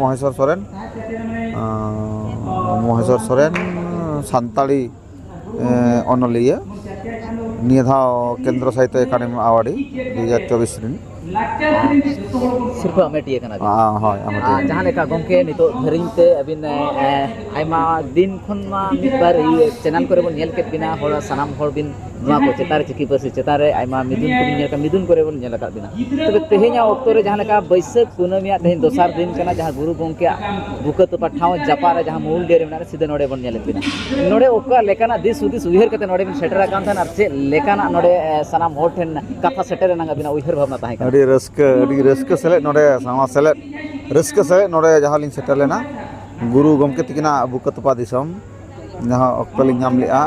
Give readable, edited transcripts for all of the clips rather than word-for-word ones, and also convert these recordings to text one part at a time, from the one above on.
महेश्वर सोरेन सानताड़ी अनलिया निया धाव केंद्र साहित्य एकाडेमी अवार्ड 2024 सिर्फा मेटिए कना हाँ जहाँ लेका गंके नितो धरिंते अबिन आयमा दिन खन मा मिदबार चैनल करे बन नेल केत बिना होड़ सनाम होड़ बिन नुआ को चेतारे चिकी परसी चेतारे आयमा मिदुन को नेल का मिदुन करे बन नेल का बिना तबे तेहे냐 ऑक्टो रे जहाँ लेका बैसाख कुनमिया तेहेन दोसार दिन कना जहाँ गुरु गंके बुकत पठाव जापारे जहाँ मूल डेरे मेना सीधे नोडे बन नेल बिना नोडे ओका लेकाना दिस उदिस उयहर कते नोडे बिन सेटरा कान थान आर चे लेकाना नोडे सनाम होड़ ठेन कथा सेटरे नांगा बिना उयहर भावना ताहे का रस्क सेलेद नोडे सामा सेलेद रस्क सेलेद नोडे जहाँ लिंग सेटर लेना गुरु गमके तिकिना बुकतपा दिसम जहाँ ऑक्टो लिंग नाम लेआ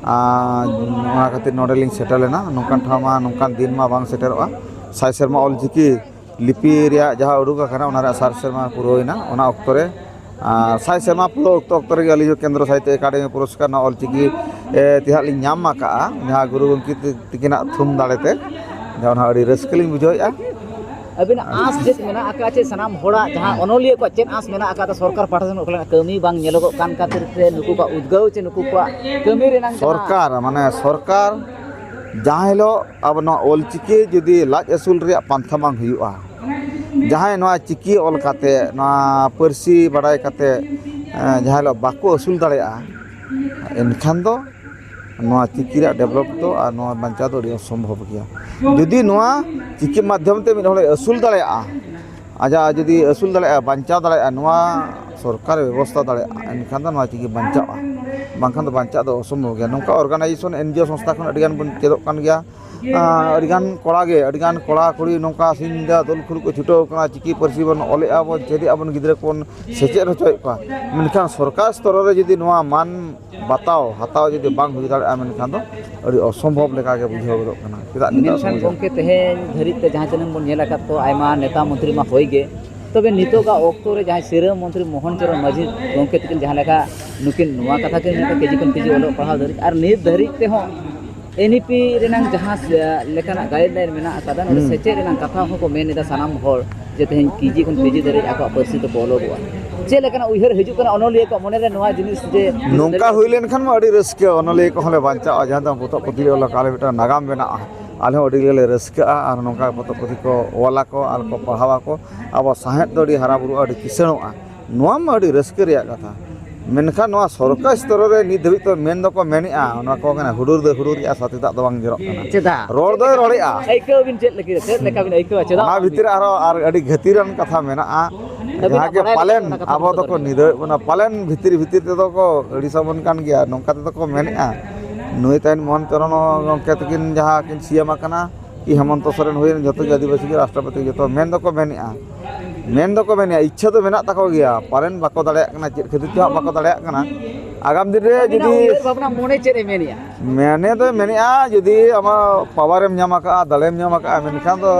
ना खातिर नोडे लिंग सेटर लेना नोकान ठामा नोकान दिन मा बांग सेटरोआ साय सेरमा ऑलचिकी लिपि रिया जहाँ उडुका खाना ओना रे सार सेरमा पुरोइना ओना ऑक्टो रे साय सेरमा पुरो ऑक्टो रे अली जो केंद्र साहित्य एकाडेमी पुरस्कार ना ऑलचिकी तिहा लिंग नाम माका जहाँ गुरु गमके तिकिना थुम दाड़ेते जहाँ अड़ी रस्कलिंग बुझाइया अबिन आस जेत मेना आका चे सनाम होड़ा जहाँ अनोलिया को चेन आस मेना आका सरकार पाठा से ओखला कमी बांग नेलोगो कान खातिर ते नुकु का उद्गाव चे नुकु का कमी रे नांग सरकार माने सरकार जहाँ हिलो अब न ऑलचिकी जदि लाज असुल रे पांथा बांग हुआ जहाँ नवा चिकी ऑल काते ना परसी बड़ाई काते जहाँ हिलो बाको असुल दाड़ेया एनखान दो नवा चिकी रे डेवलप तो आ नवा बंचा तो असंभव गया जदि नवा चिकी माध्यम ते मिद हले असुल दाड़ेया आजा जदि असुल दाड़ेया बंचा दाड़ेया नवा सरकार व्यवस्था दाड़ेया एनखान दो नवा चिकी बंचा बांखान दो बंचा दो असंभव गया नोका ऑर्गेनाइजेशन एनजीओ संस्था खन अडिगान बन चेदोक कान गया अडिगान कोड़ा गे अडिगान कोड़ा कुड़ी नोका सिंदा दल खुल को छुटो कना चिकी परसी बन ओलेआ बन चेदि आबन गिद्रा कोन सेचेद होचोय का मेनखान सरकार स्तर रे जदि नवा मान बताओ हताओ जदि बांग हुई दाड़ेया मेनखान दो अड़ी असंभव लेका गे बुझाव गदोक कना चेदा मेनखान गंके तेहेन धरित ते जहाँ चनम बन नेल आकात तो आयमा नेता मंत्री मा होय गे तबे नितोगा ऑक्टो रे जहाँ सिरा मंत्री मोहन चरण माझी गंके तकिन जहाँ लेका नुकिन नुआ कथा के नेता केजी कन केजी ओलो पढ़ाव धरि आर नित धरित ते हो एनईपी रेनांग जहाँ लेकाना गाइडलाइन मेना आकादा नोडे सेचे रेनांग कथा हो को मेन एदा सनाम होड़ जे तेहेन केजी कन केजी धरि आको परसी तो बोलो बुआ चे लेकाना उयहर हिजु कना अनोलिया को मने रे नोआ जिनिस जे नोंका हुई लेन खान मा अड़ी रस्के अनोलिया को हले बांचा जहाँ दा पोतो पति ओला काले बेटा नागाम बेना आले अड़ी ले रस्के आर नोंका पोतो पति को ओला को आर को पढ़ावा को अब साहेब दो अड़ी हरा बुरु अड़ी किसणोआ नोआ मा अड़ी रस्के रिया कथा मेनखान नोआ सरकार स्तर रे नि धबि तो मेन दो को मेनिआ ओना को कना हुडुर या साथी दा दो बांग जरो कना चेदा रोड दो रोड़िया आइको बिन चेद लेका बिन आइको चेदा ना भितर आरो आर अड़ी घतिरन कथा मेना जहाँ के पालेन अब तो को निदय बना पालेन भितर ते दो को अड़ी सबन कान गया नोंका ते को मेनिआ नुई ताइन मोहन चरण गंके तकिन जहाँ किन सीएम आकना कि हेमंत सोरेन हुई जतो आदिवासी के राष्ट्रपति जतो मेन दो को मेनिआ इच्छा तो मेना तको गया पालेन बाको दाड़ेया कना चेद खातिर ते बाको दाड़ेया कना आगाम दिन रे जदि बाबना मोने चेद मेनिया मेने तो मेनिआ जदि आमा पावरम न्यामा का दाड़ेम न्यामा का मेनखान तो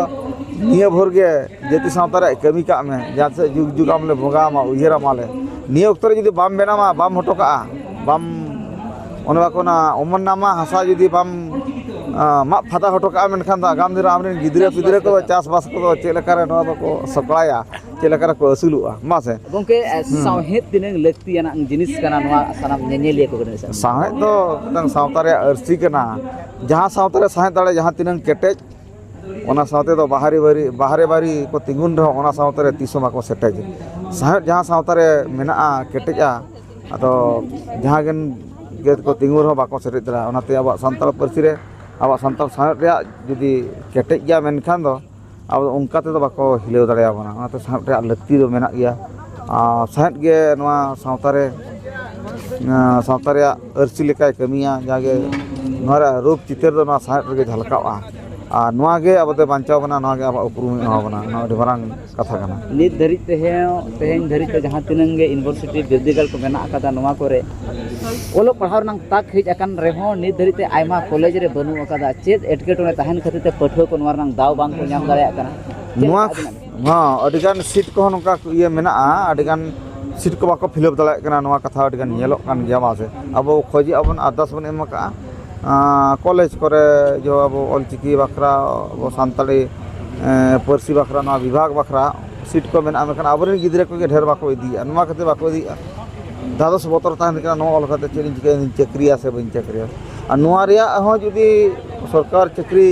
निया भोर गे जेति सावता रे कमी का में जहाँ से जुग जुग आमले भोगा मा उयहरा माले निया ऑक्टो रे जदि बाम बेनामा बाम हटो का बाम ओनवा कोना ओमन नामा हसा जदि बाम मा फादा हटो का मेनखान दा आगाम दिन आमरे गिदरा पिदरा को चास बास को चेलका रे नवा को सपलाया चेलका रे को असुलुआ मासे गंके सावहेद तिनंग लक्तियाना जिनिस कना नवा सनाम नेनेलिया को गने साहेद दो तंग सावता रे अरसी कना जहाँ सावता रे साहेद दाड़े जहाँ तिनंग केटेज ओना सावते दो बाहरे बारी को तिंगुन रहो ओना सावते रे तीसो माको सेटेज साहेद जहाँ सावता रे मेना केटेजा अदो जहाँ गन गेट को तिंगुन रहो बाको सेटेज दरा ओनाते अब संताल परसी रे अब संताल साहेद रे जदि केटेज गया मेनखान दो अब उनका ते दो बाको हिलेव दाड़ेया बना ओनाते साहेद रे लक्ति दो मेना गया साहेद गे नवा सावता रे अरसी लेकाय कमिया जागे नोरा रूप चितर दो ना साहेद रे झलकावा नोआ गे अब ते बांचाव बना नोआ गे अब उपरुम बना नोआ अडी मारांग कथा कना नित धरित तेहेन धरित जहाँ तिनंग गे यूनिवर्सिटी बिरदिगल को मेना आकादा नोआ करे ओलो पढ़ाव नंग ताक हेज अकन रेहो नित धरित आयमा कॉलेज रे बनु आकादा चेद एटकेटोने ताहन खातिर ते पठुआ को नोआ नंग दाव बांग को नाम दाड़ेया कना नोआ हां अडिगान सीट को नोका ये मेना अडिगान सीट को बाको फिलअप दाड़ेया कना नोआ कथा अडिगान नेलोक कान गया मासे अब खोजी अबन आदास बन एमका कॉलेज करे जो अब ऑलचिकी बखरा अब सानताली परसी बखरा ना विभाग बखरा सीट को मेना मेखान आबरेन गिद्रे को ढेर बाको इदिया नोआ खातिर बाको इदिया दादस बोतर ताहन कना नो ऑल खातिर चेलिन चिके चाकरिया से बन चाकरिया और नोआ रिया हो जुदी सरकार चाकरी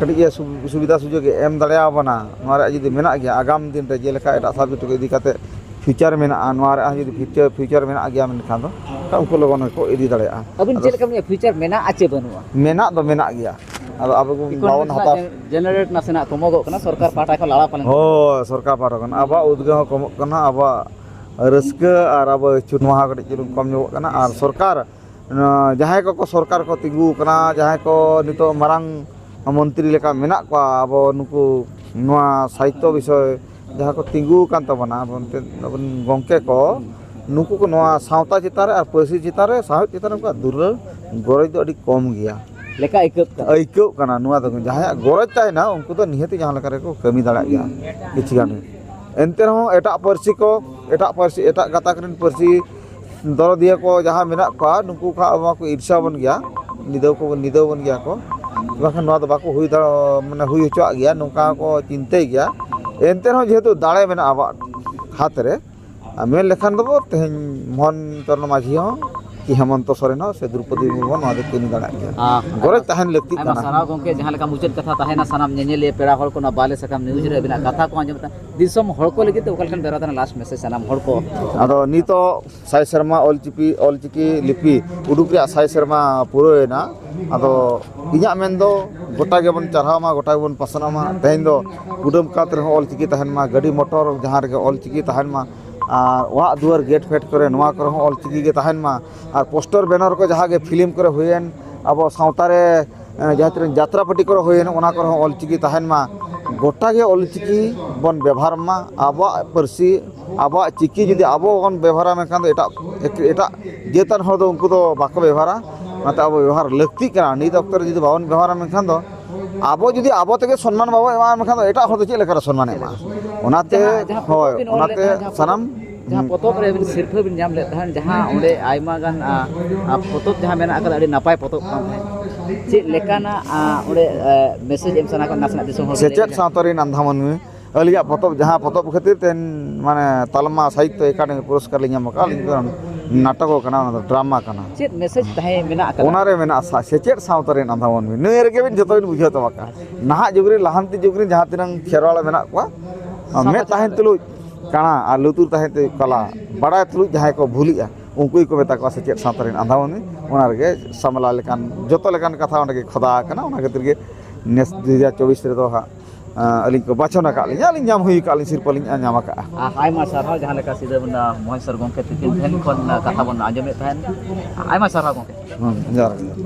कटिया सुविधा सुजोग एम दाड़िया बना नोआ रे जुदी मेना गया आगाम दिन रे जेलेका एटा सब्जेक्ट को इदी काते फ्यूचर मेना नोआ रे जुदी फ्यूचर मेना गया मेनखान दो उनको लोगन को इदी दाड़िया अबिन जेलेका फ्यूचर मेना आचे बनुआ मेना दो मेना गया अब अब बावन हता जनरेट नासेना कमोगो कना सरकार पाटा को लाड़ा पालन हो सरकार पाटा कना अब उद्गा कम कना अब रस्क और अब चुनवाहा कटी चुन कम जो कना और सरकार जहां को सरकार को तिगु कना जहां को नितो मारांग मंत्री लेका मेना को अब नुकु नोआ साहित्य विषय जहां को तिगु कान तबना अब गंके को नुकु को नोआ सावता चितारे और परसी चितारे साहित्य चितारे को दुर्र गरज दो अडी कम गया लेका आइको कना नुआ दो जहां गरज ताइना उनको तो निहति जहां लेका रे को कमी दाड़ा गया किछि गान एनते रहो एटा परसी को एटा गाताकरिन परसी दरदिया को जहां मेना को नुकु का अमा को ईर्षा बन गया निदो बन गया को बाखन नोआ दो बाको हुई दा माने हुई होचा गया नुका को चिंते गया एनते रहो जेहेतु दाड़े मेना आबा हाथ रे मेन लेखान दो तेहन मोहन चरण माझी हो कि हेमंत सोरेन से द्रौपदी मुर्मू नोआ दो कमी दाड़ा गया गरज ताहन लगती आमा सारा गंके जहां लेका मुचाद कथा ताहेना सनाम नेनेले पेड़ा हड़ को ना बाले सकम न्यूज रे बिना कथा को आंजमता दिसम हड़ को लगी तो ओकलकन बेरादन लास्ट मैसेज सनाम हड़ को आदो नितो साय शर्मा ऑलचिकी लिपि उडुक रे साय शर्मा पुरोयना आदो इया मेन दो गोटा के बन चढ़ामा गोटा के बन पसनामा तेहन दो कुडम कात रे ऑलचिकी ताहन मा गाड़ी मोटर जहां रे ऑलचिकी ताहन मा और वहाँ दुआर गेट फेट करे नोआ करे ऑलचिकी के ताहन मा और पोस्टर बैनर को जहाँ के फिल्म करे हुएन अब सावतारे जहाँ यात्रा पार्टी करे हुएन ओना करे ऑलचिकी ताहन मा गोटा के ऑलचिकी बन व्यवहार मा आबा परसी आबा चिकी जुदी आबो बन व्यवहार में खान एटा जेतन हर दो उनको तो बाको व्यवहारा नाते अब व्यवहार लगती कना नित अक्तर जुदी बावन व्यवहार में खान दो आबो जुदी आबो तके सम्मान बाबो एमा में खान एटा हर दो चेले कर सम्मान एमा ओनाते होय ओनाते सनम जहां पोतोब रे बिन सिरफा बिन जाम ले तहन जहां ओंडे आइमा गान पोतोब जहां मेना अकल अडी नापाय पोतोब कान है चे लेकाना ओंडे मैसेज एम सना को नासना दिसो हो सेचेट सावतरी नंधामन में अलिया पोतोब जहां पोतोब खातिर तेन माने तालमा साहित्य एकाडेमी पुरस्कार ले ᱧᱟᱢ का नाटक कना ड्रामा कना चे मैसेज ताहे मेना अकल ओनारे मेना सेचेट सावतरी नंधामन में नय रेगे बिन जतो बिन बुझाव तबका नाहा जुगरी लाहांती जुगरी जहां तिनंग खेरवाला मेना को मे ताहेन तुलु काना आ लुतुर ताहेते कला बड़ा तुलु जहां को भूलिया उनको को मेता को सेचेट सावतरी नंधामन में ओना रेगे समला लेकान जतो लेकान कथा ओंडे खदा कना ओना खातिर के नेस 2024 रे दो हा अलिंग को बाचना का अलिंग नाम हुई का सिरपलिंग नाम का आयमा सारहा जहां लेका सीधा बन मोहसर गंके तिकिन ठेन खन कथा बन आंजमे तहन आयमा सारहा गंके जार